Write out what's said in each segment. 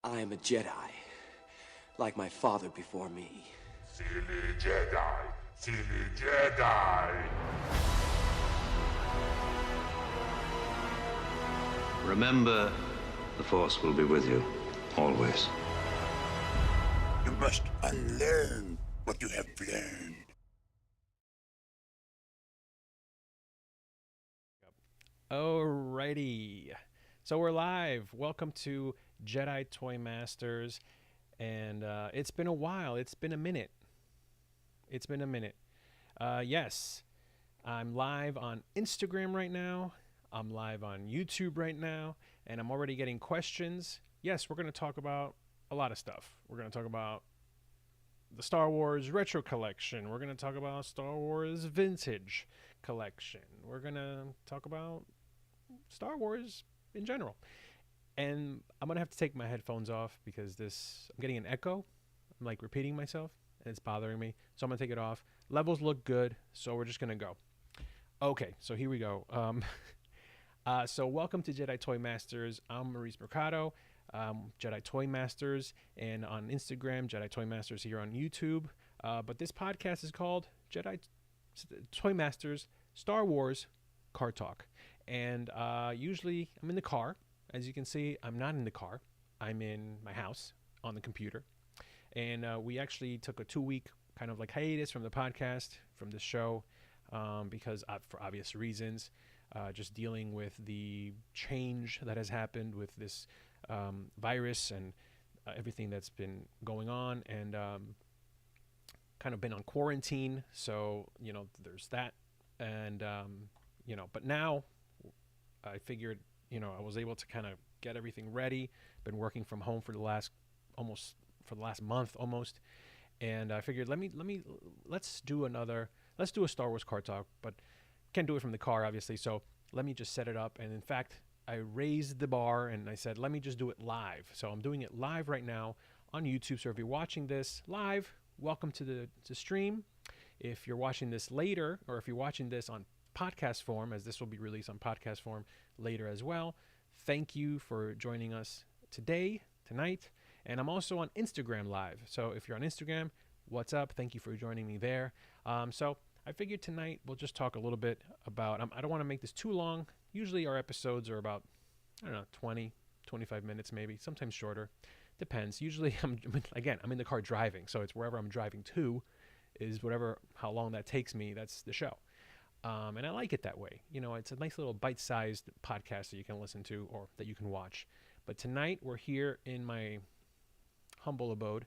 I am a Jedi, like my father before me. Silly Jedi! Silly Jedi! Remember, the Force will be with you, always. You must unlearn what you have learned. Alrighty, so we're live. Welcome to Jedi Toy Masters, and it's been a while. It's been a minute. Yes, I'm live on Instagram right now. I'm live on YouTube right now, and I'm already getting questions. Yes, we're going to talk about a lot of stuff. We're going to talk about the Star Wars Retro Collection. We're going to talk about Star Wars Vintage Collection. We're going to talk about Star Wars in general. And I'm going to have to take my headphones off because I'm getting an echo. I'm like repeating myself and it's bothering me. So I'm going to take it off. Levels look good, so we're just going to go. Okay, so here we go. So welcome to Jedi Toy Masters. I'm Maurice Mercado, Jedi Toy Masters, and on Instagram, Jedi Toy Masters here on YouTube. But this podcast is called Jedi Toy Masters Star Wars Car Talk. And usually I'm in the car. As you can see, I'm not in the car. I'm in my house on the computer. And we actually took a 2-week kind of like hiatus from the podcast, from the show, because for obvious reasons, just dealing with the change that has happened with this virus and everything that's been going on, and kind of been on quarantine. So, there's that. And, but now I figured, I was able to kind of get everything ready. Been working from home for the last month almost. And I figured, let's do a Star Wars car talk, but can't do it from the car, obviously. So let me just set it up. And in fact, I raised the bar and I said, let me just do it live. So I'm doing it live right now on YouTube. So if you're watching this live, welcome to the stream. If you're watching this later, or if you're watching this on podcast form, as this will be released on podcast form later as well, thank you for joining us tonight. And I'm also on Instagram live. So if you're on Instagram, what's up? Thank you for joining me there. So I figured tonight we'll just talk a little bit about, I don't want to make this too long. Usually our episodes are about, 20, 25 minutes maybe, sometimes shorter. Depends. Usually I'm in the car driving. So it's wherever I'm driving to is how long that takes me, that's the show. And I like it that way. It's a nice little bite-sized podcast that you can listen to or that you can watch. But tonight we're here in my humble abode,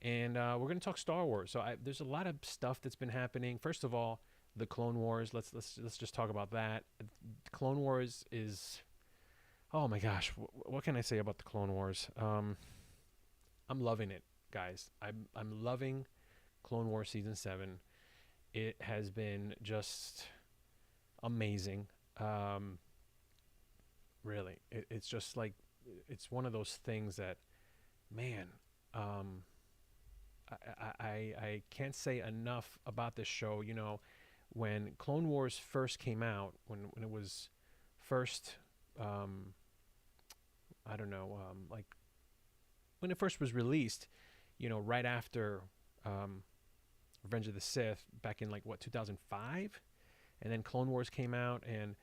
and we're going to talk Star Wars. So there's a lot of stuff that's been happening. First of all, the Clone Wars. Let's just talk about that. Clone Wars is, oh my gosh, what can I say about the Clone Wars? I'm loving it, guys. I'm loving Clone Wars Season 7. It has been just amazing. Really, it's just like, it's one of those things that, man, I can't say enough about this show. When Clone Wars first came out, when it was first, when it first was released, right after Revenge of the Sith, back in 2005, and then Clone Wars came out, and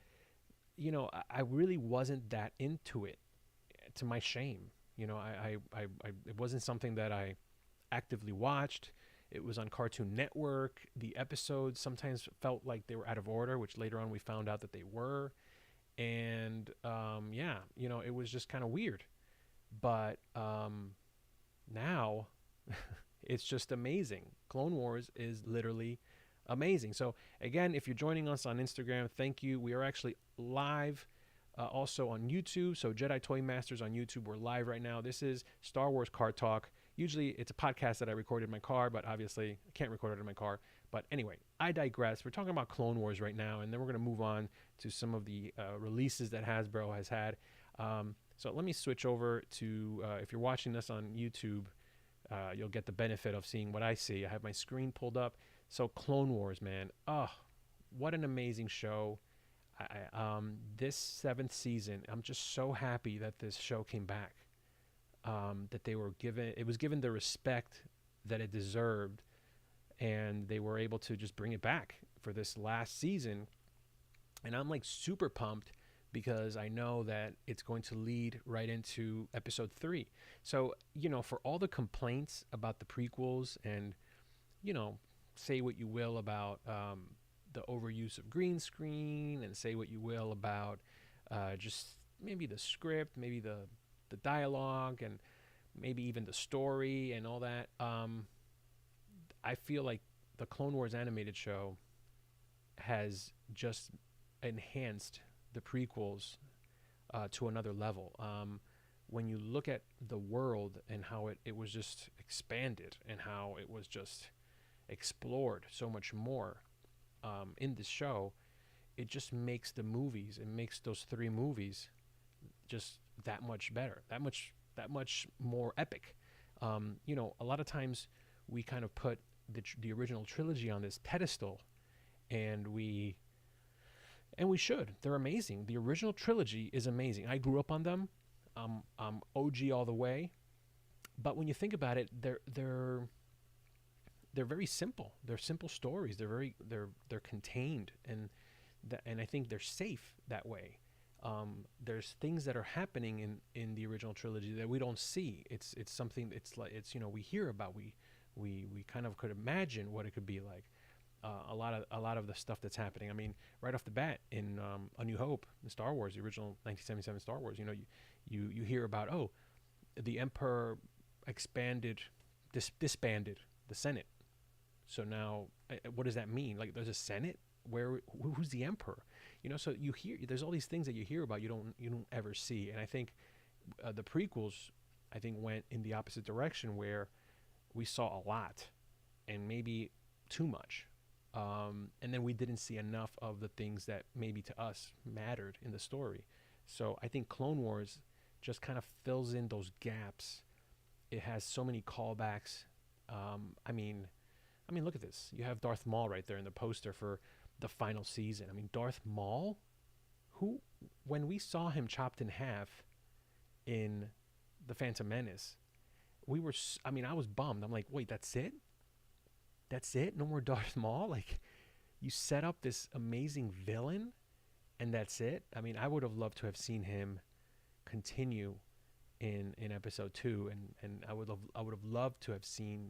I really wasn't that into it, to my shame. It wasn't something that I actively watched. It was on Cartoon Network. The episodes sometimes felt like they were out of order, which later on we found out that they were. And it was just kind of weird. But now it's just amazing. Clone Wars is literally amazing. So again, if you're joining us on Instagram, thank you. We are actually live also on YouTube. So Jedi Toy Masters on YouTube. We're live right now. This is Star Wars Car Talk. Usually it's a podcast that I recorded in my car, but obviously I can't record it in my car. But anyway, I digress. We're talking about Clone Wars right now, and then we're going to move on to some of the releases that Hasbro has had. So let me switch over to, if you're watching this on YouTube, you'll get the benefit of seeing what I see. I have my screen pulled up. So Clone Wars, man. Oh, what an amazing show. This 7th season, I'm just so happy that this show came back. that they were given. It was given the respect that it deserved, and they were able to just bring it back for this last season. And I'm like super pumped because I know that it's going to lead right into episode 3. So, for all the complaints about the prequels, and, say what you will about the overuse of green screen, and say what you will about just maybe the script, maybe the dialogue, and maybe even the story and all that. I feel like the Clone Wars animated show has just enhanced the prequels to another level. When you look at the world and how it was just expanded, and how it was just explored so much more in this show, it just makes the movies, it makes those 3 movies just that much better, that much more epic. A lot of times we kind of put the original trilogy on this pedestal, and we should. They're amazing. The original trilogy is amazing. I grew up on them. I'm OG all the way. But when you think about it, they're very simple. They're simple stories. They're contained, and I think they're safe that way. There's things that are happening in the original trilogy that we don't see. It's something. We hear about. We kind of could imagine what it could be like. A lot of the stuff that's happening. I mean, right off the bat in A New Hope, in Star Wars, the original 1977 Star Wars, you hear about, the Emperor disbanded the Senate. So now, what does that mean? Like, there's a Senate? Who's the Emperor? So you hear, there's all these things that you hear about you don't ever see. And I think the prequels, went in the opposite direction, where we saw a lot and maybe too much. And then we didn't see enough of the things that maybe to us mattered in the story. So I think Clone Wars just kind of fills in those gaps. It has so many callbacks. I mean, look at this. You have Darth Maul right there in the poster for the final season. I mean, Darth Maul, who, when we saw him chopped in half in The Phantom Menace, I was bummed. I'm like, wait, that's it? That's it? No more Darth Maul? Like, you set up this amazing villain, and that's it? I mean, I would have loved to have seen him continue in episode 2, and I would have loved to have seen,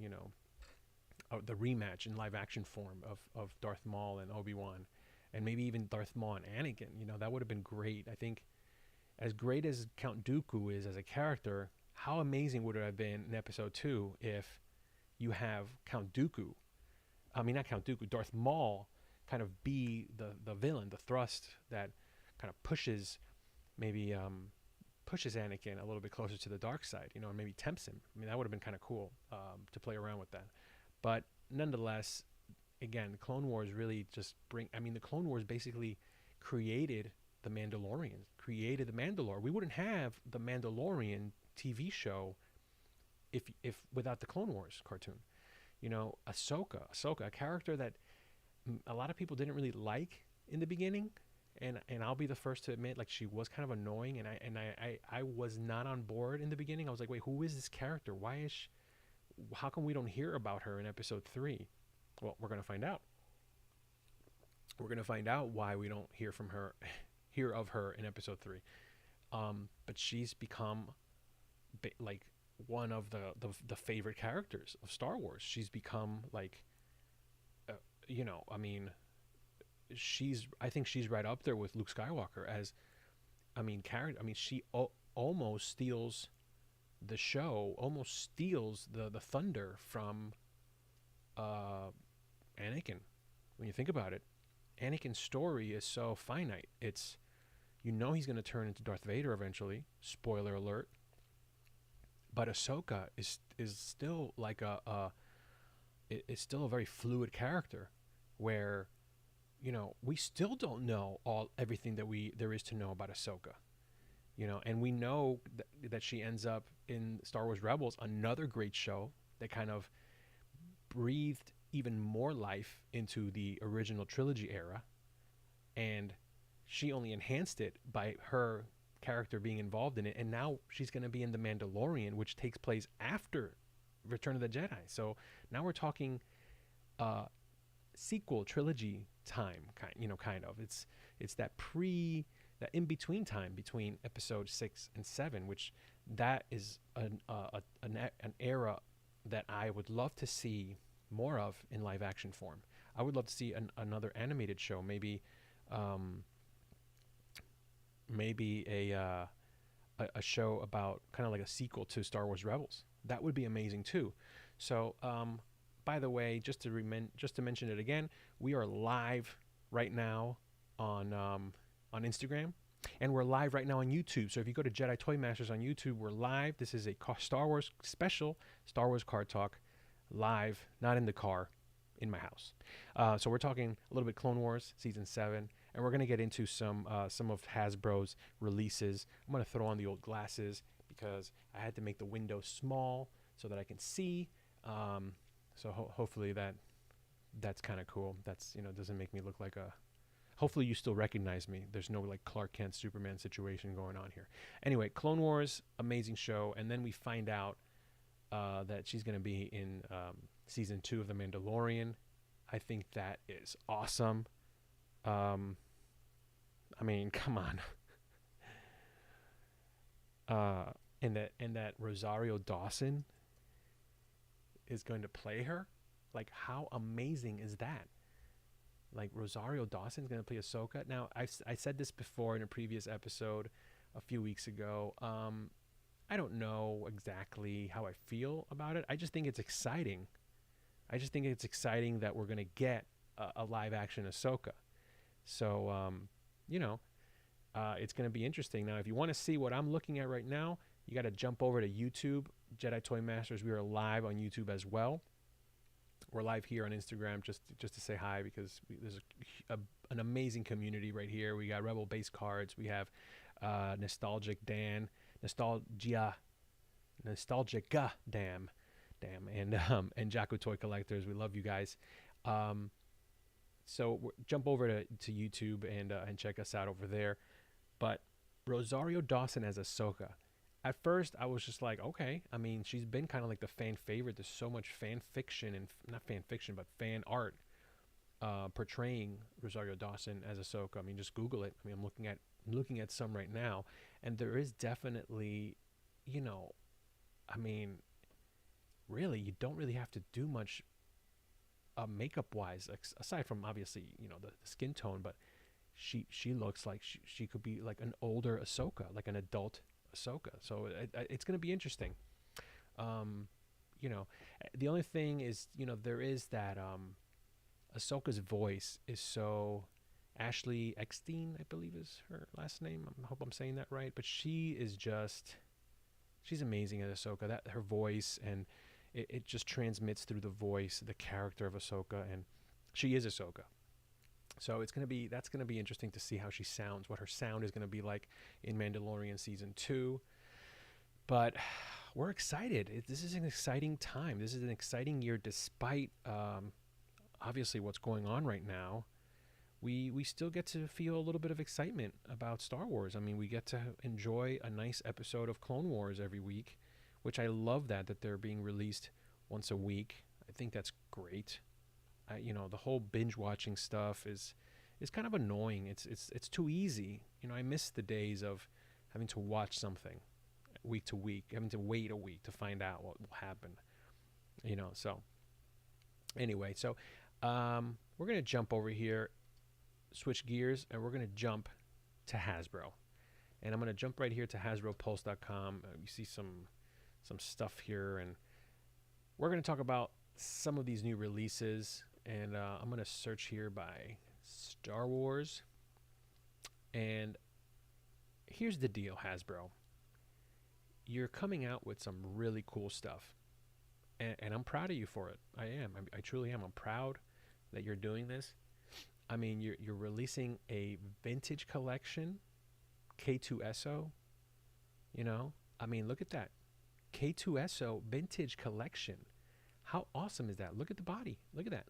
the rematch in live action form of Darth Maul and Obi-Wan, and maybe even Darth Maul and Anakin. That would have been great. I think as great as Count Dooku is as a character, how amazing would it have been in episode 2 if you have Darth Maul kind of be the villain, the thrust that kind of pushes Anakin a little bit closer to the dark side, and maybe tempts him. I mean, that would have been kind of cool to play around with that. But nonetheless, again, the Clone Wars really just the Clone Wars basically created the Mandalorian, created the Mandalore. We wouldn't have the Mandalorian TV show if without the Clone Wars cartoon. Ahsoka, a character that a lot of people didn't really like in the beginning, and I'll be the first to admit, like, she was kind of annoying, and I was not on board in the beginning. I was like, wait, who is this character? How come we don't hear about her in episode 3? Well, we're going to find out. We're going to find out why we don't hear of her in episode 3. But she's become like one of the favorite characters of Star Wars. She's become like, I think she's right up there with Luke Skywalker as, character. She almost steals the show, almost steals the thunder from Anakin. When you think about it, Anakin's story is so finite. It's, he's going to turn into Darth Vader eventually. Spoiler alert. But Ahsoka is still like it's still a very fluid character, where, we still don't know everything that there is to know about Ahsoka, and we know that she ends up in Star Wars Rebels, another great show that kind of breathed even more life into the original trilogy era, and she only enhanced it by her character being involved in it, and now she's going to be in The Mandalorian, which takes place after Return of the Jedi. So now we're talking sequel trilogy time, kind of. It's that in between time between episode 6 and 7, which that is an era that I would love to see more of in live action form. I would love to see another animated show, maybe a show about kind of like a sequel to Star Wars Rebels. That would be amazing too. So, by the way, just to mention it again, we are live right now on Instagram, and we're live right now on YouTube. So if you go to Jedi Toy Masters on YouTube, we're live. This is a Star Wars special, Star Wars card talk, live, not in the car, in my house. So we're talking a little bit Clone Wars season 7, and we're gonna get into some of Hasbro's releases. I'm gonna throw on the old glasses because I had to make the window small so that I can see. So hopefully that's kind of cool. That's, doesn't make me look like a. Hopefully you still recognize me. There's no like Clark Kent Superman situation going on here. Anyway, Clone Wars, amazing show, and then we find out that she's going to be in season 2 of The Mandalorian. I think that is awesome. I mean, come on. And that Rosario Dawson is going to play her. Like, how amazing is that? Like, Rosario Dawson is going to play Ahsoka. Now, I said this before in a previous episode a few weeks ago. I don't know exactly how I feel about it. I just think it's exciting. I just think it's exciting that we're going to get a live-action Ahsoka. So, it's going to be interesting. Now, if you want to see what I'm looking at right now, you got to jump over to YouTube, Jedi Toy Masters. We are live on YouTube as well. We're live here on Instagram just to say hi, because there's an amazing community right here. We got Rebel base cards. We have Nostalgic Dan, Nostalgica Damn, and Jaco Toy Collectors. We love you guys. So jump over to YouTube and check us out over there. But Rosario Dawson as Ahsoka. At first, I was just like, okay. I mean, she's been kind of like the fan favorite. There's so much fan fiction, and not fan fiction, but fan art portraying Rosario Dawson as Ahsoka. I mean, just Google it. I mean, I'm looking at some right now, and there is definitely, I mean, really, you don't really have to do much makeup wise, aside from obviously, the skin tone, but she looks like she could be like an older Ahsoka, like an adult Ahsoka. So it's going to be interesting. The only thing is, there is that Ahsoka's voice is so. Ashley Eckstein, I believe is her last name. I hope I'm saying that right. But she's amazing as Ahsoka. That her voice, and it just transmits through the voice, the character of Ahsoka, and she is Ahsoka. So that's gonna be interesting to see how she sounds, what her sound is gonna be like in Mandalorian season 2. But we're excited. This is an exciting time. This is an exciting year, despite obviously what's going on right now. We still get to feel a little bit of excitement about Star Wars. I mean, we get to enjoy a nice episode of Clone Wars every week, which I love that they're being released once a week. I think that's great. The whole binge watching stuff is kind of annoying. It's too easy. I miss the days of having to watch something week to week, having to wait a week to find out what will happen. So anyway, we're gonna jump over here, switch gears, and we're gonna jump to Hasbro, and I'm gonna jump right here to HasbroPulse.com. You see some stuff here, and we're gonna talk about some of these new releases. And I'm going to search here by Star Wars. And here's the deal, Hasbro. You're coming out with some really cool stuff. And I'm proud of you for it. I am. I truly am. I'm proud that you're doing this. I mean, you're releasing a vintage collection, K2SO. I mean, look at that. K2SO vintage collection. How awesome is that? Look at the body. Look at that.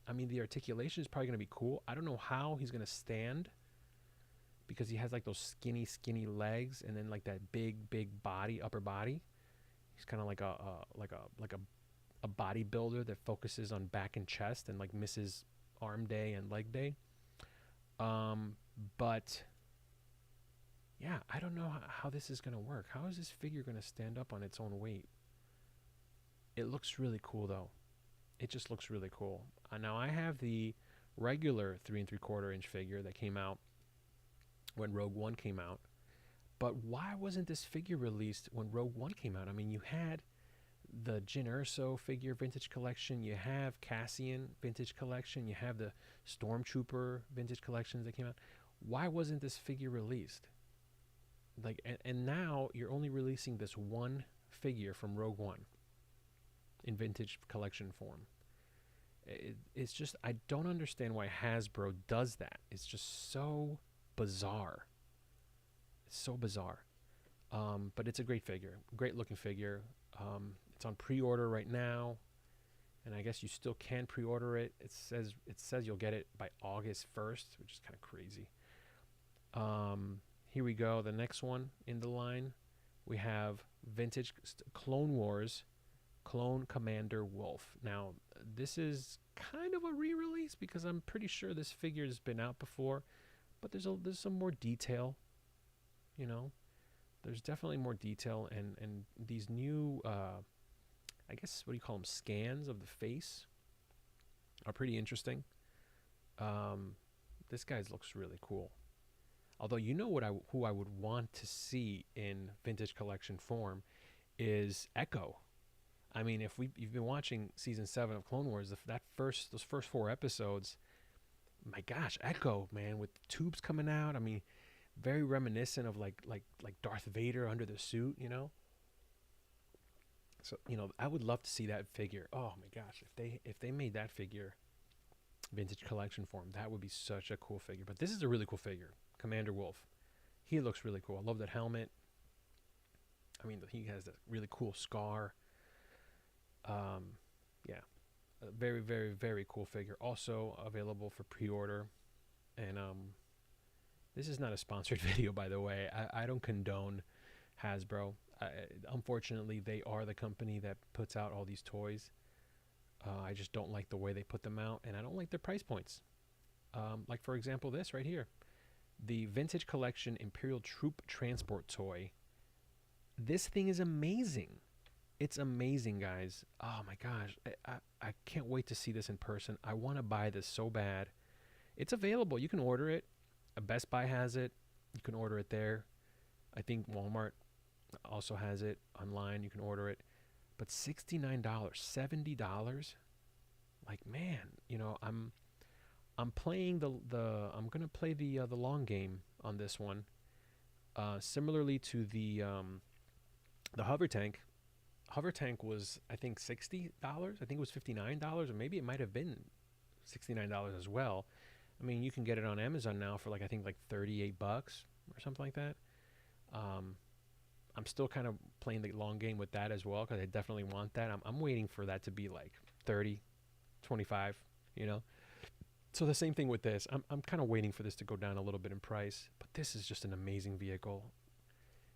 I mean, the articulation is probably going to be cool. I don't know how he's going to stand because he has like those skinny legs, and then like that big body, upper body. He's kind of like a bodybuilder that focuses on back and chest and like misses arm day and leg day. But yeah, I don't know how this is going to work. How is this figure going to stand up on its own weight? It looks really cool though. It just looks really cool. Now I have the regular 3 3/4 inch figure that came out when Rogue One came out. But why wasn't this figure released when Rogue One came out? I mean, you had the Jyn Erso figure vintage collection, you have Cassian vintage collection, you have the Stormtrooper vintage collections that came out. Why wasn't this figure released? Like, and now you're only releasing this one figure from Rogue One in vintage collection form. It's just, I don't understand why Hasbro does that. It's just so bizarre. It's so bizarre. But it's a great figure, great looking figure. It's on pre-order right now, and I guess you still can pre-order it. It says you'll get it by August 1st, which is kind of crazy. Here we go. The next one in the line, we have vintage Clone Wars Clone Commander Wolffe. Now, this is kind of a re-release because I'm pretty sure this figure has been out before, but there's some more detail, you know. There's definitely more detail, and these new, I guess, what do you call them, scans of the face are pretty interesting. This guy looks really cool. Although, you know what who I would want to see in vintage collection form is Echo. I mean, if you've been watching season 7 of Clone Wars, those first 4 episodes, my gosh, Echo, man, with the tubes coming out. I mean, very reminiscent of like Darth Vader under the suit, you know. So, you know, I would love to see that figure. Oh my gosh, if they made that figure vintage collection form, that would be such a cool figure. But this is a really cool figure, Commander Wolffe. He looks really cool. I love that helmet. I mean, he has that really cool scar. Yeah, a very, very, very cool figure. Also available for pre-order. And this is not a sponsored video, by the way. I don't condone Hasbro. Unfortunately, they are the company that puts out all these toys. I just don't like the way they put them out, and I don't like their price points. Like, for example, this right here. The Vintage Collection Imperial Troop Transport toy. This thing is amazing. It's amazing, guys. Oh my gosh. I can't wait to see this in person. I want to buy this so bad. It's available. You can order it. Best Buy has it. You can order it there. I think Walmart also has it online. You can order it. But $69, $70? Like, man, you know, I'm playing I'm going to play the long game on this one. Similarly to the hover tank. Hover tank was, I think, $60. I think it was $59, or maybe it might have been $69 as well. I mean, you can get it on Amazon now for I think 38 bucks or something like that. I'm still kind of playing the long game with that as well because I definitely want that. I'm waiting for that to be like 30, 25, you know. So the same thing with this. I'm kind of waiting for this to go down a little bit in price, but this is just an amazing vehicle.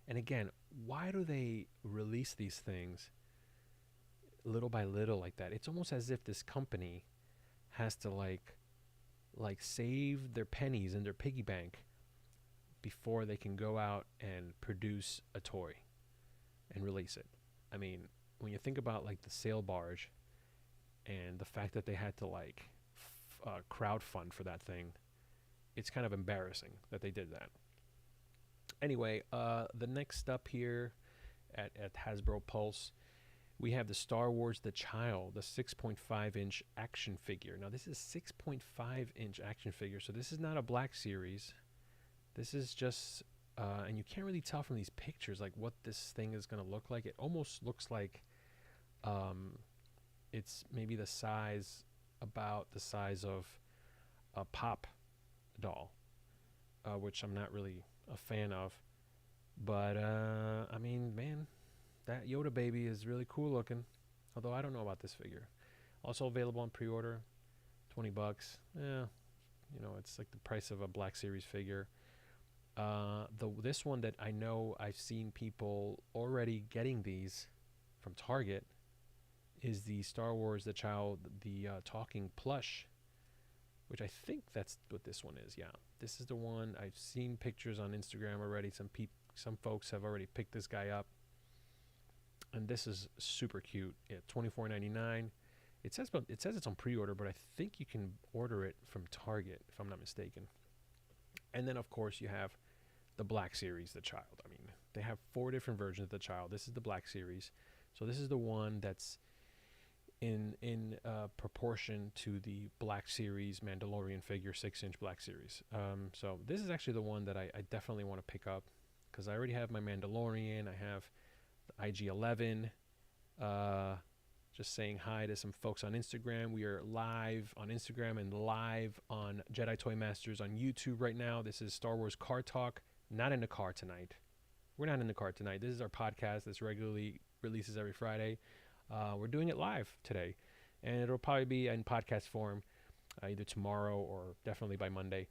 And again, why do they release these things little by little like that? It's almost as if this company has to like save their pennies in their piggy bank before they can go out and produce a toy and release it. I mean, when you think about like the sail barge and the fact that they had to crowdfund for that thing, it's kind of embarrassing that they did that. Anyway, the next up here at HasbroPulse, we have the Star Wars The Child, the 6.5-inch action figure. Now, this is 6.5-inch action figure, so this is not a Black Series. This is just, and you can't really tell from these pictures, like, what this thing is going to look like. It almost looks like it's maybe about the size of a Pop doll, which I'm not really a fan of. But, I mean, man, that Yoda baby is really cool looking. Although I don't know about this figure. Also available on pre-order, $20. Yeah, you know, it's like the price of a Black Series figure. This one that I know I've seen people already getting these from Target is the Star Wars The Child, the talking plush, which I think that's what this one is. Yeah, this is the one. I've seen pictures on Instagram already. Some folks have already picked this guy up, and this is super cute. Yeah, $24.99. It says it's on pre-order, but I think you can order it from Target if I'm not mistaken. And then of course you have the Black Series, The Child. I mean, they have 4 different versions of The Child. This is the Black Series, so this is the one that's in proportion to the Black Series Mandalorian figure, 6-inch Black Series. So this is actually the one that I definitely want to pick up, because I already have my Mandalorian. I have the IG-11. Just saying hi to some folks on Instagram. We are live on Instagram and live on Jedi Toy Masters on YouTube right now. This is Star Wars Car Talk. Not in the car tonight. We're not in the car tonight. This is our podcast that's regularly releases every Friday. We're doing it live today, and it'll probably be in podcast form either tomorrow or definitely by Monday.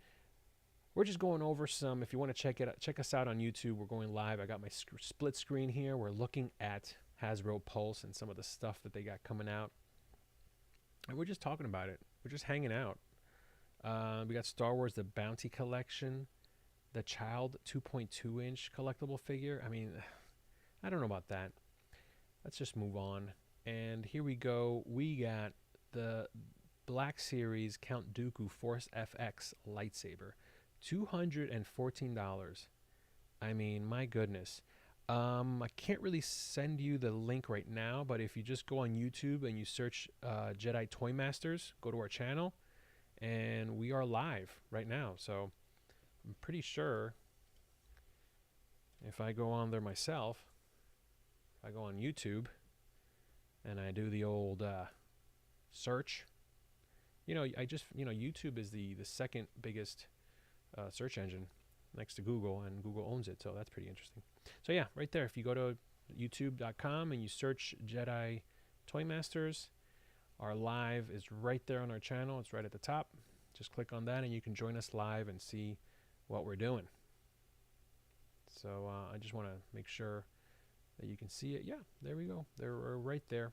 We're just going over some. If you want to check us out on YouTube. We're going live. I got my split screen here. We're looking at HasbroPulse and some of the stuff that they got coming out, and we're just talking about it. We're just hanging out. We got Star Wars The Bounty Collection, the Child 2.2-inch collectible figure. I mean, I don't know about that. Let's just move on. And here we go. We got the Black Series Count Dooku Force FX lightsaber, $214. I mean, my goodness. I can't really send you the link right now, but if you just go on YouTube and you search Jedi Toy Masters, go to our channel, and we are live right now. So I'm pretty sure if I go on there myself, if I go on YouTube and I do the old search, YouTube is the second biggest search engine next to Google, and Google owns it, so that's pretty interesting. So yeah, right there, if you go to youtube.com and you search Jedi Toy Masters, our live is right there on our channel. It's right at the top. Just click on that and you can join us live and see what we're doing. So I just want to make sure that you can see it. Yeah, there we go. They're right there.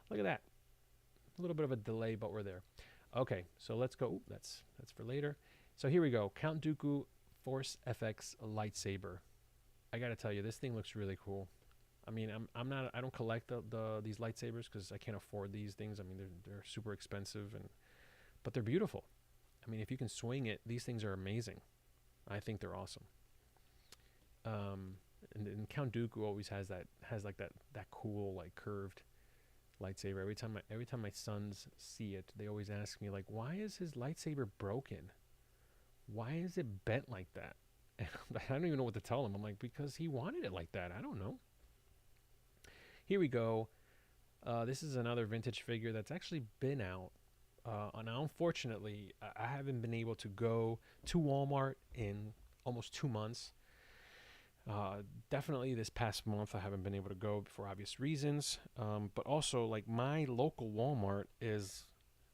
Look at that. A little bit of a delay, but we're there. Okay, so let's go. Ooh, that's for later. So here we go. Count Dooku Force FX lightsaber. I gotta tell you, this thing looks really cool. I mean, I don't collect these lightsabers because I can't afford these things. I mean, they're super expensive, but they're beautiful. I mean, if you can swing it, these things are amazing. I think they're awesome. And Count Dooku always has that cool, like, curved lightsaber. Every time my sons see it, they always ask me, like, why is his lightsaber broken? Why is it bent like that? And I don't even know what to tell them. I'm like, because he wanted it like that. I don't know. Here we go. This is another vintage figure that's actually been out. And unfortunately, I haven't been able to go to Walmart in almost 2 months. Definitely this past month, I haven't been able to go for obvious reasons. But also, like, my local Walmart is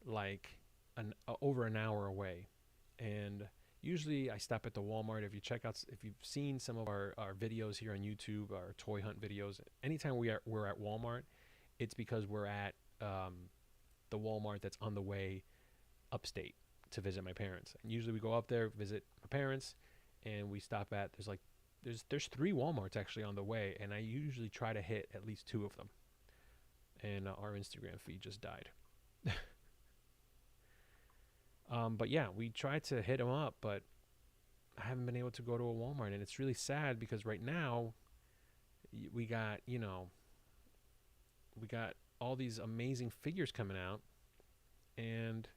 like over an hour away. And usually I stop at the Walmart. If you've seen some of our videos here on YouTube, our toy hunt videos, anytime we're at Walmart, it's because we're at the Walmart that's on the way upstate to visit my parents. And usually we go up there, visit my parents, and we stop at, there's 3 Walmarts actually on the way, and I usually try to hit at least 2 of them. And our Instagram feed just died. But yeah, we tried to hit them up, but I haven't been able to go to a Walmart, and it's really sad because right now we got all these amazing figures coming out, and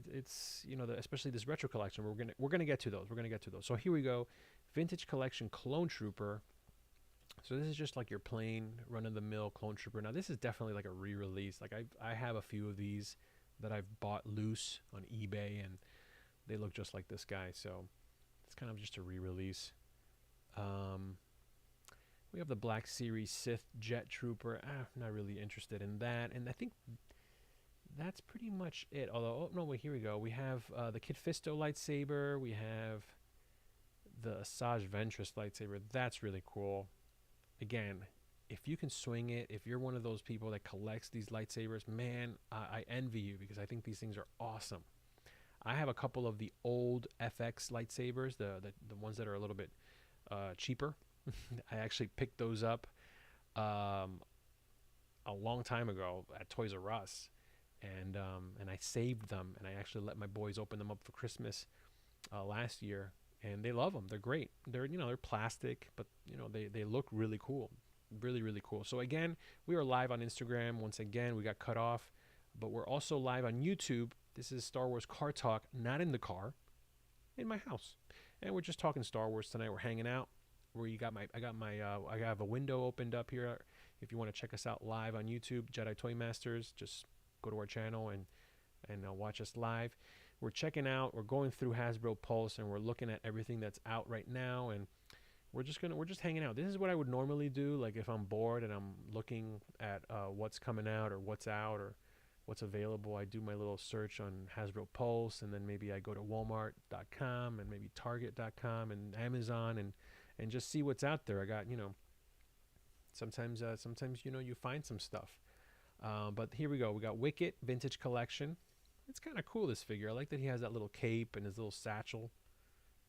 it's especially this retro collection. We're gonna get to those. So here we go, vintage collection Clone Trooper. So this is just like your plain run-of-the-mill Clone Trooper. Now this is definitely like a re-release. Like I have a few of these that I've bought loose on eBay, and they look just like this guy. So it's kind of just a re-release. We have the Black Series Sith Jet Trooper. I'm not really interested in that. And I think that's pretty much it. Although, oh no, wait, here we go. We have the Kit Fisto lightsaber. We have the Asajj Ventress lightsaber. That's really cool. Again, if you can swing it, if you're one of those people that collects these lightsabers, man, I envy you, because I think these things are awesome. I have a couple of the old FX lightsabers, the ones that are a little bit cheaper. I actually picked those up a long time ago at Toys R Us, and I saved them, and I actually let my boys open them up for Christmas last year, and they love them. They're great. They're they're plastic, but they look really cool, really really cool. So again, we are live on Instagram. Once again, we got cut off, but we're also live on YouTube. This is Star Wars Car Talk, not in the car, in my house, and we're just talking Star Wars tonight. We're hanging out. Where I have a window opened up here. If you want to check us out live on YouTube, Jedi Toy Masters, just go to our channel and watch us live. We're going through HasbroPulse, and we're looking at everything that's out right now, and we're just hanging out. This is what I would normally do, like if I'm bored and I'm looking at what's coming out or what's out or what's available. I do my little search on HasbroPulse, and then maybe I go to Walmart.com and maybe Target.com and Amazon and just see what's out there. I got, sometimes you find some stuff. But here we go. We got Wicket Vintage Collection. It's kind of cool, this figure. I like that he has that little cape and his little satchel,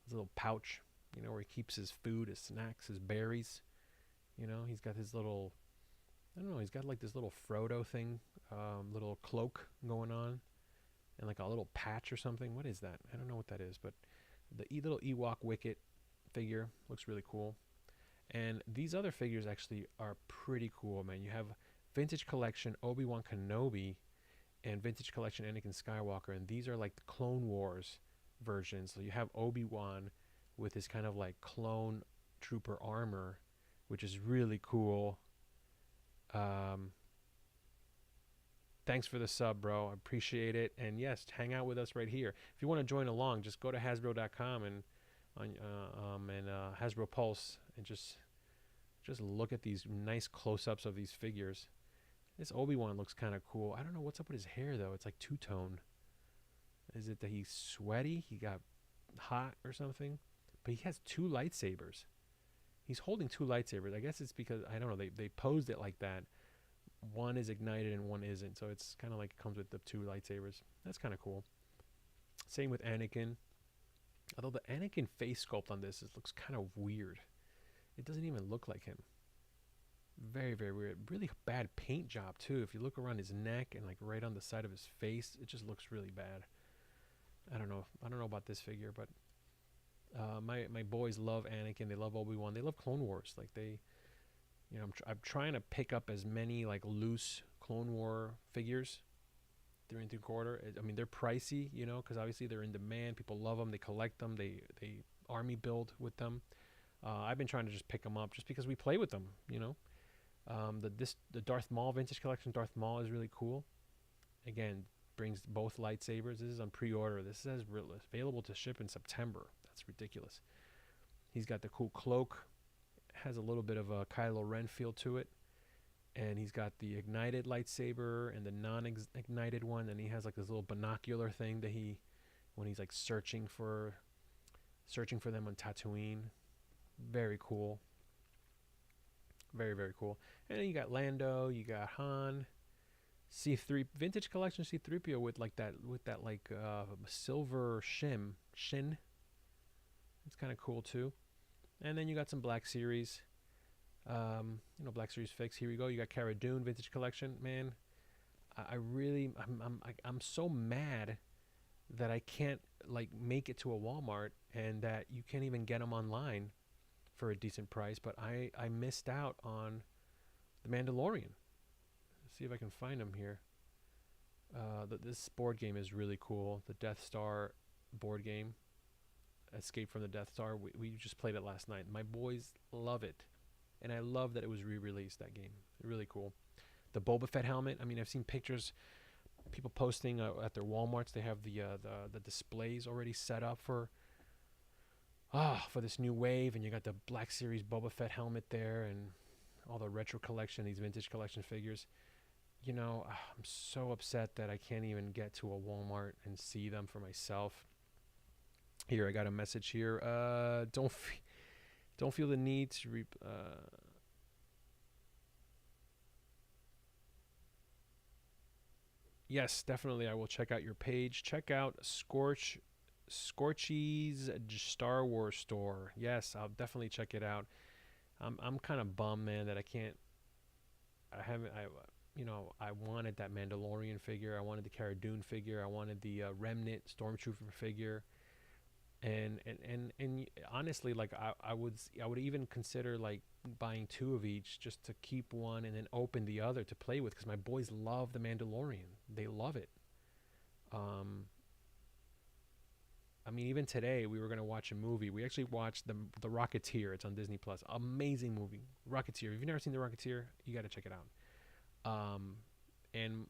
his little pouch, where he keeps his food, his snacks, his berries. He's got his little, I don't know, he's got like this little Frodo thing, little cloak going on, and like a little patch or something. What is that? I don't know what that is, but the little Ewok Wicket figure looks really cool. And these other figures actually are pretty cool, man. You have Vintage Collection Obi-Wan Kenobi and Vintage Collection Anakin Skywalker, and these are like the Clone Wars versions. So you have Obi-Wan with his kind of like clone trooper armor, which is really cool. Thanks for the sub, bro. I appreciate it. And yes, hang out with us right here. If you want to join along, just go to Hasbro.com and HasbroPulse and just look at these nice close-ups of these figures. This Obi-Wan looks kind of cool. I don't know what's up with his hair though. It's like two-tone. Is it that he's sweaty? He got hot or something? But he has two lightsabers. He's holding two lightsabers. I guess it's because, I don't know, they posed it like that. One is ignited and one isn't. So it's kind of like it comes with the two lightsabers. That's kind of cool. Same with Anakin. Although the Anakin face sculpt on this looks kind of weird. It doesn't even look like him. Very, very weird. Really bad paint job too. If you look around his neck and like right on the side of his face, it just looks really bad. I don't know about this figure, but my boys love Anakin. They love Obi-Wan. They love Clone Wars. Like they, I'm trying to pick up as many like loose Clone War figures. 3 3/4. I mean, they're pricey, because obviously they're in demand. People love them. They collect them. They army build with them. I've been trying to just pick them up just because we play with them. The Darth Maul Vintage Collection. Darth Maul is really cool. Again, brings both lightsabers. This is on pre-order. This says available to ship in September. That's ridiculous. He's got the cool cloak. Has a little bit of a Kylo Ren feel to it. And he's got the ignited lightsaber and the non-ignited one. And he has like this little binocular thing that when he's like searching for them on Tatooine. Very cool. Very, very cool. And then you got Lando, you got Han, C3 Vintage Collection C3PO with that silver shin. It's kind of cool too. And then you got some Black Series. Black Series fix. Here we go. You got Cara Dune Vintage Collection. Man, I'm so mad that I can't like make it to a Walmart and that you can't even get them online for a decent price. But I missed out on the Mandalorian. Let's see if I can find them here. This board game is really cool. The Death Star board game, Escape from the Death Star. We just played it last night. My boys love it. And I love that it was re-released, that game. Really cool. The Boba Fett helmet. I mean, I've seen pictures, people posting at their Walmarts. They have the displays already set up for this new wave. And you got the Black Series Boba Fett helmet there and all the retro collection, these vintage collection figures. you know, I'm so upset that I can't even get to a Walmart and see them for myself. Here, I got a message here. Don't feel the need to yes, definitely. I will check out your page. Check out Scorchy's Star Wars store. Yes, I'll definitely check it out. I'm kind of bummed, man, that I can't. I haven't. I wanted that Mandalorian figure. I wanted the Cara Dune figure. I wanted the Remnant Stormtrooper figure. And honestly, like I would even consider like buying 2 of each just to keep one and then open the other to play with, because my boys love the Mandalorian. They love it. I mean, even today we were gonna watch a movie. We actually watched the Rocketeer. It's on Disney Plus. Amazing movie, Rocketeer. If you've never seen the Rocketeer, you got to check it out. And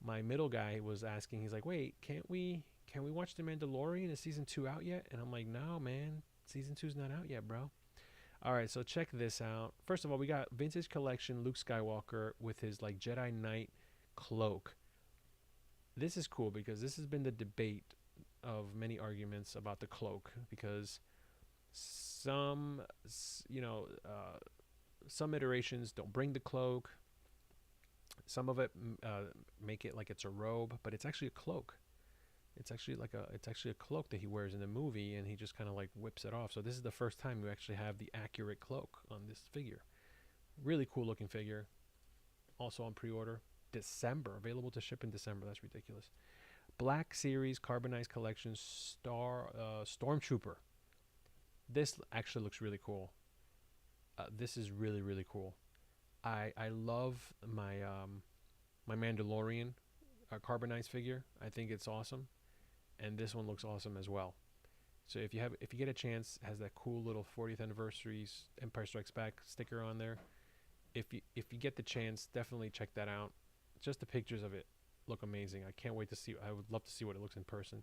my middle guy was asking. He's like, "Wait, can we watch The Mandalorian? Is season 2 out yet?" And I'm like, "No, man, season 2's not out yet, bro." All right, so check this out. First of all, we got vintage collection Luke Skywalker with his like Jedi Knight cloak. This is cool because this has been the debate of many arguments about the cloak, because some iterations don't bring the cloak. Some of it make it like it's a robe, but it's actually a cloak. It's actually a cloak that he wears in the movie, and he just kind of like whips it off. So this is the first time we actually have the accurate cloak on this figure. Really cool looking figure. Also on pre-order. December, available to ship in December. That's ridiculous. Black Series Carbonized Collection Stormtrooper. This actually looks really cool. This is really, really cool. I love my my Mandalorian carbonized figure. I think it's awesome, and this one looks awesome as well. So if you get a chance, it has that cool little 40th anniversary Empire Strikes Back sticker on there. If you get the chance, definitely check that out. Just the pictures of it look amazing. I can't wait to see. I would love to see what it looks in person.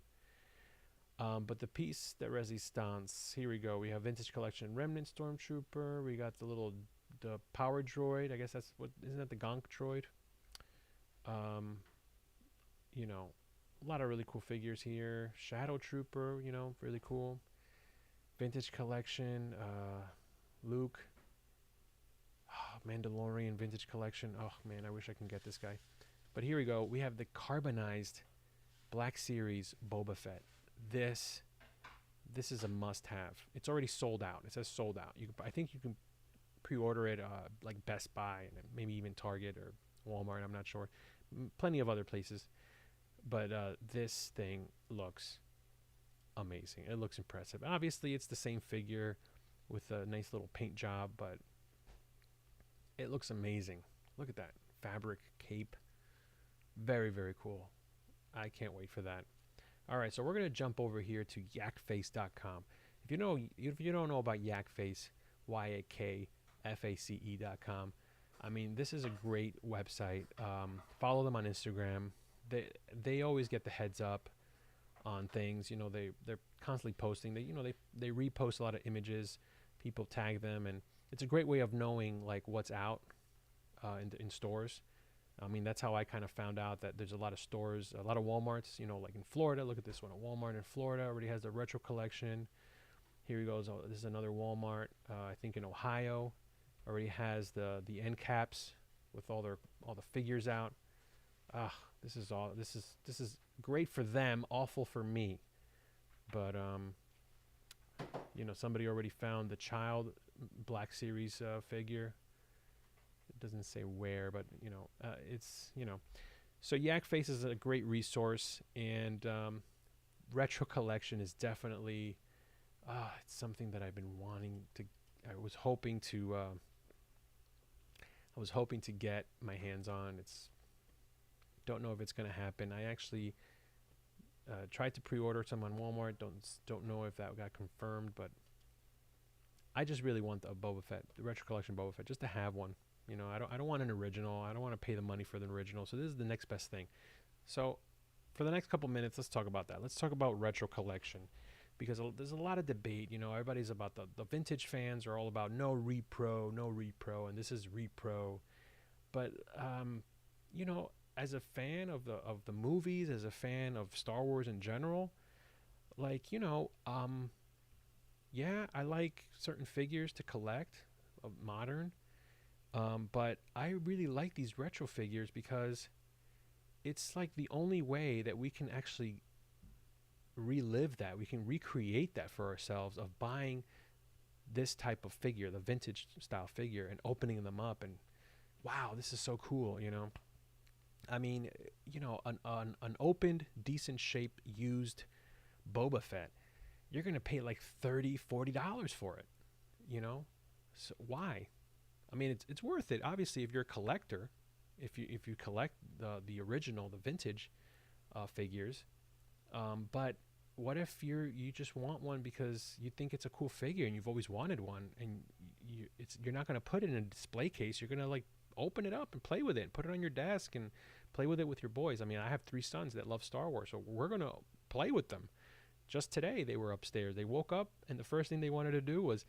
But the piece de resistance. Here we go. We have vintage collection Remnant Stormtrooper. We got the power droid. I guess that's what, isn't that the Gonk droid? A lot of really cool figures here. Shadow Trooper, really cool. Vintage collection, Luke. Mandalorian vintage collection. Oh man, I wish I can get this guy. But here we go. We have the carbonized Black Series Boba Fett. This is a must-have. It's already sold out. It says sold out. I think you can pre-order it like Best Buy and maybe even Target or Walmart. I'm not sure. Plenty of other places. But this thing looks amazing. It looks impressive. Obviously, it's the same figure with a nice little paint job, but it looks amazing. Look at that fabric cape. Very, very cool. I can't wait for that. All right, so we're going to jump over here to yakface.com. If you don't know about Yakface, YAKFACE.com, I mean, this is a great website. Follow them on Instagram. They always get the heads up on things. They're constantly posting. They repost a lot of images. People tag them, and it's a great way of knowing like what's out in stores. I mean, that's how I kind of found out that there's a lot of stores, a lot of Walmarts, like in Florida. Look at this one. A Walmart in Florida already has the retro collection. Here he goes. Oh, this is another Walmart, I think in Ohio. Already has the end caps with all the figures out. This is great for them, awful for me. But somebody already found the child Black Series figure. It doesn't say where, but it's So Yakface is a great resource, and retro collection is definitely it's something that I've been wanting to. I was hoping to get my hands on. Don't know if it's going to happen. I actually tried to pre-order some on Walmart. Don't know if that got confirmed, but I just really want the Boba Fett, the retro collection Boba Fett, just to have one. I don't want an original. I don't want to pay the money for the original. So this is the next best thing. So for the next couple minutes, let's talk about that. Let's talk about retro collection, because there's a lot of debate. Everybody's about the vintage fans are all about no repro, and this is repro. But as a fan of the movies, as a fan of Star Wars in general, like, yeah, I like certain figures to collect of modern, but I really like these retro figures because it's like the only way that we can actually relive that. We can recreate that for ourselves of buying this type of figure, the vintage style figure, and opening them up and wow, this is so cool, I mean, an opened, decent shape, used Boba Fett, you're going to pay like $30-$40 for it, So why? I mean, it's worth it. Obviously, if you're a collector, if you collect the original, the vintage figures, but what if you just want one because you think it's a cool figure and you've always wanted one, and you're not going to put it in a display case. You're going to like open it up and play with it, and put it on your desk and play with it with your boys. I mean, I have 3 sons that love Star Wars, so we're going to play with them. Just today, they were upstairs. They woke up, and the first thing they wanted to do was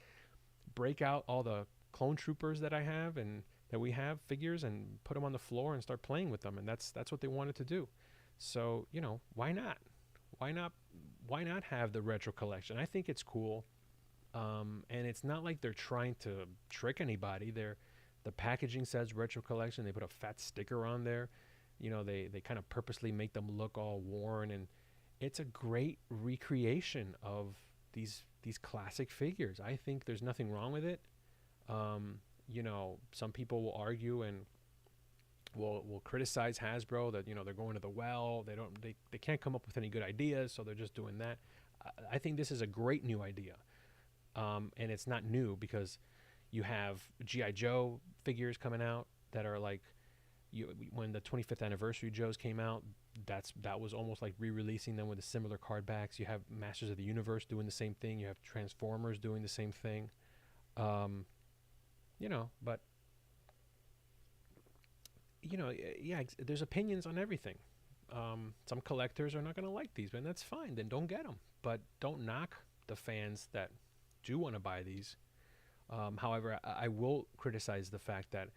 break out all the clone troopers that I have and that we have figures and put them on the floor and start playing with them. And that's what they wanted to do. So, why not? Why not have the retro collection? I think it's cool. And it's not like they're trying to trick anybody. The packaging says retro collection. They put a fat sticker on there. They kind of purposely make them look all worn, and it's a great recreation of these classic figures. I think there's nothing wrong with it. Some people will argue and will criticize Hasbro that they're going to the well. They can't come up with any good ideas, so they're just doing that. I think this is a great new idea, and it's not new because you have G.I. Joe figures coming out that are like, when the 25th anniversary Joes came out, that was almost like re-releasing them with a similar card backs. You have Masters of the Universe doing the same thing. You have Transformers doing the same thing. But yeah, there's opinions on everything. Some collectors are not going to like these, and that's fine. Then don't get them. But don't knock the fans that do want to buy these. However, I will criticize the fact that,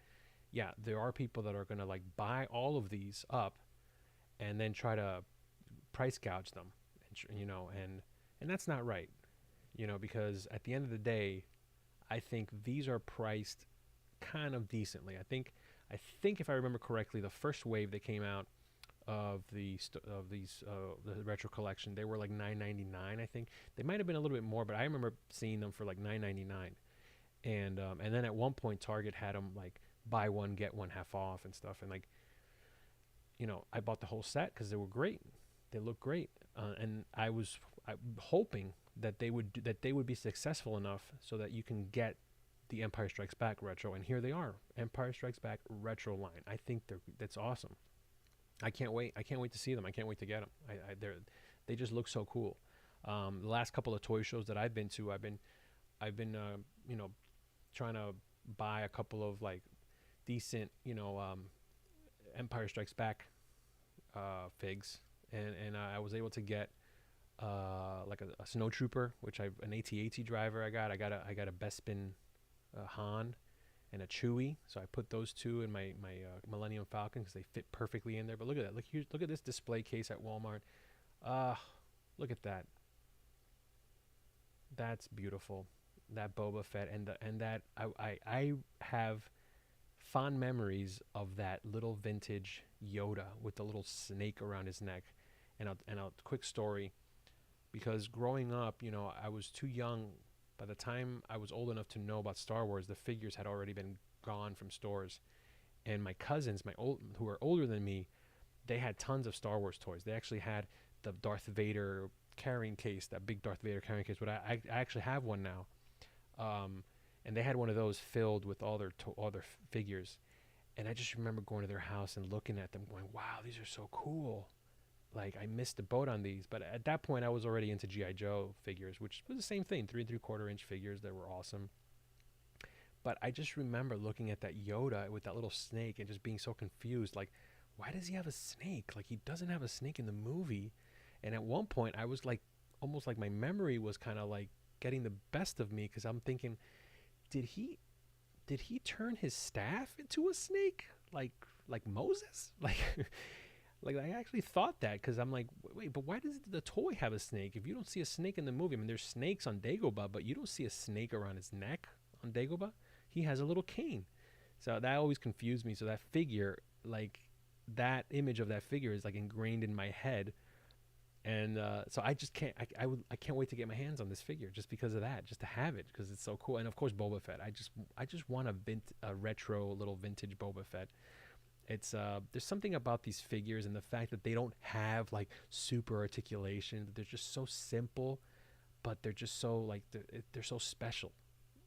yeah, there are people that are going to like buy all of these up and then try to price gouge them, and that's not right, because at the end of the day, I think these are priced kind of decently. I think if I remember correctly, the first wave that came out of the retro collection, they were like $9.99. I think they might have been a little bit more, but I remember seeing them for like $9.99. And then at one point, Target had them like buy one get one half off and stuff. And like, I bought the whole set because they were great. They looked great, and I'm hoping that they would be successful enough so that you can get the Empire Strikes Back retro. And here they are, Empire Strikes Back retro line. I think that's awesome. I can't wait. I can't wait to see them. I can't wait to get them. They just look so cool. The last couple of toy shows that I've been to, I've been trying to buy a couple of like decent, Empire Strikes Back figs, and I was able to get like a Snowtrooper, which an AT-AT driver I got a Bespin Han and a Chewie, so I put those two in my Millennium Falcon because they fit perfectly in there. But look at that, look at this display case at Walmart. Look at that. That's beautiful. That Boba Fett and that I have fond memories of that little vintage Yoda with the little snake around his neck. And a quick story, because growing up, I was too young. By the time I was old enough to know about Star Wars, the figures had already been gone from stores. And my cousins, who are older than me, they had tons of Star Wars toys. They actually had the Darth Vader carrying case, that big Darth Vader carrying case. But I actually have one now. And they had one of those filled with all their figures. And I just remember going to their house and looking at them going, wow, these are so cool. Like, I missed the boat on these. But at that point, I was already into G.I. Joe figures, which was the same thing, 3 3/4 inch figures that were awesome. But I just remember looking at that Yoda with that little snake and just being so confused. Like, why does he have a snake? Like, he doesn't have a snake in the movie. And at one point, I was like, almost like my memory was kind of like getting the best of me, because I'm thinking, did he turn his staff into a snake? Like, like Moses? Like I actually thought that, because I'm like, wait, but why does the toy have a snake? If you don't see a snake in the movie, I mean, there's snakes on Dagobah, but you don't see a snake around his neck on Dagobah. He has a little cane. So that always confused me. So that figure, like that image of that figure is like ingrained in my head. And so I just can't, I can't wait to get my hands on this figure just because of that, just to have it, because it's so cool. And of course, Boba Fett. I just want a retro little vintage Boba Fett. It's there's something about these figures and the fact that they don't have like super articulation. They're just so simple, but they're just so like they're so special.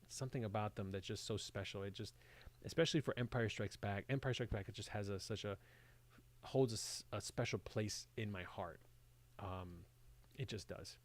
Something about them that's just so special. It just, especially for Empire Strikes Back. Empire Strikes Back, it just has holds a special place in my heart. It just does.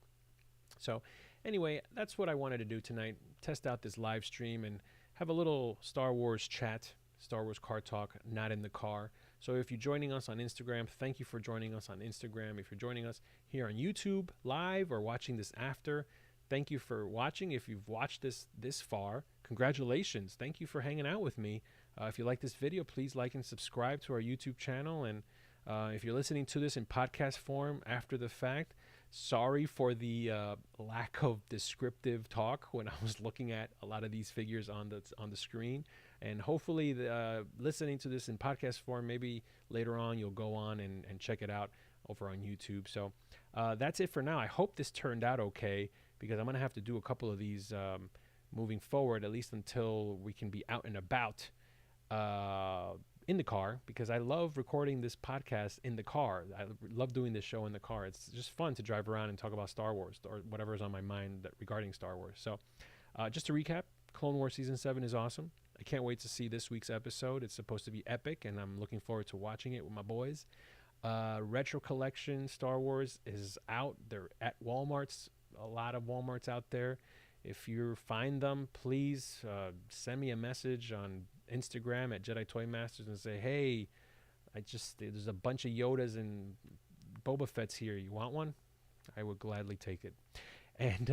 So anyway, that's what I wanted to do tonight. Test out this live stream and have a little Star Wars chat. Star Wars Car Talk, not in the car. So if you're joining us on Instagram, thank you for joining us on Instagram. If you're joining us here on YouTube live or watching this after, thank you for watching. If you've watched this far, congratulations. Thank you for hanging out with me. If you like this video, please like and subscribe to our YouTube channel. And if you're listening to this in podcast form after the fact, sorry for the lack of descriptive talk when I was looking at a lot of these figures on the screen. And hopefully, listening to this in podcast form, maybe later on you'll go on and check it out over on YouTube. So that's it for now. I hope this turned out okay, because I'm going to have to do a couple of these moving forward, at least until we can be out and about in the car, because I love recording this podcast in the car. I love doing this show in the car. It's just fun to drive around and talk about Star Wars or whatever is on my mind regarding Star Wars. So just to recap, Clone Wars Season 7 is awesome. I can't wait to see this week's episode. It's supposed to be epic, and I'm looking forward to watching it with my boys. Retro Collection Star Wars is out. They're at Walmart's, a lot of Walmarts out there. If you find them, please send me a message on Instagram at Jedi Toy Masters and say, hey, there's a bunch of Yodas and Boba Fett's here. You want one? I would gladly take it. And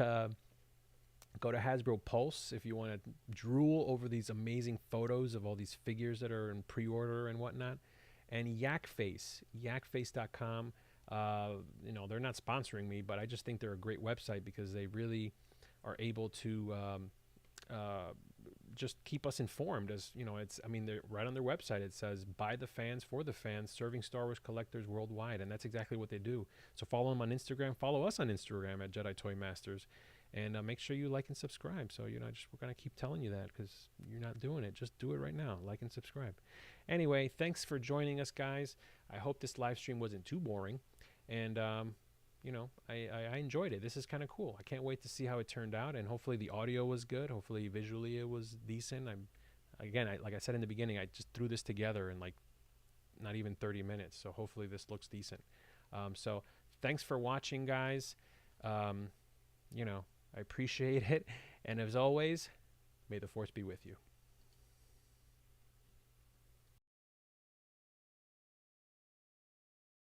go to HasbroPulse if you want to drool over these amazing photos of all these figures that are in pre-order and whatnot. And Yakface, yakface.com. They're not sponsoring me, but I just think they're a great website because they really are able to just keep us informed. As you know, they're right on their website. It says by the fans for the fans, serving Star Wars collectors worldwide, and that's exactly what they do. So follow them on Instagram. Follow us on Instagram at Jedi Toy Masters. And make sure you like and subscribe. So, we're going to keep telling you that because you're not doing it. Just do it right now. Like and subscribe. Anyway, thanks for joining us, guys. I hope this live stream wasn't too boring. And, I enjoyed it. This is kind of cool. I can't wait to see how it turned out. And hopefully the audio was good. Hopefully visually it was decent. Like I said in the beginning, I just threw this together in like not even 30 minutes. So hopefully this looks decent. So thanks for watching, guys. I appreciate it. And as always, may the Force be with you.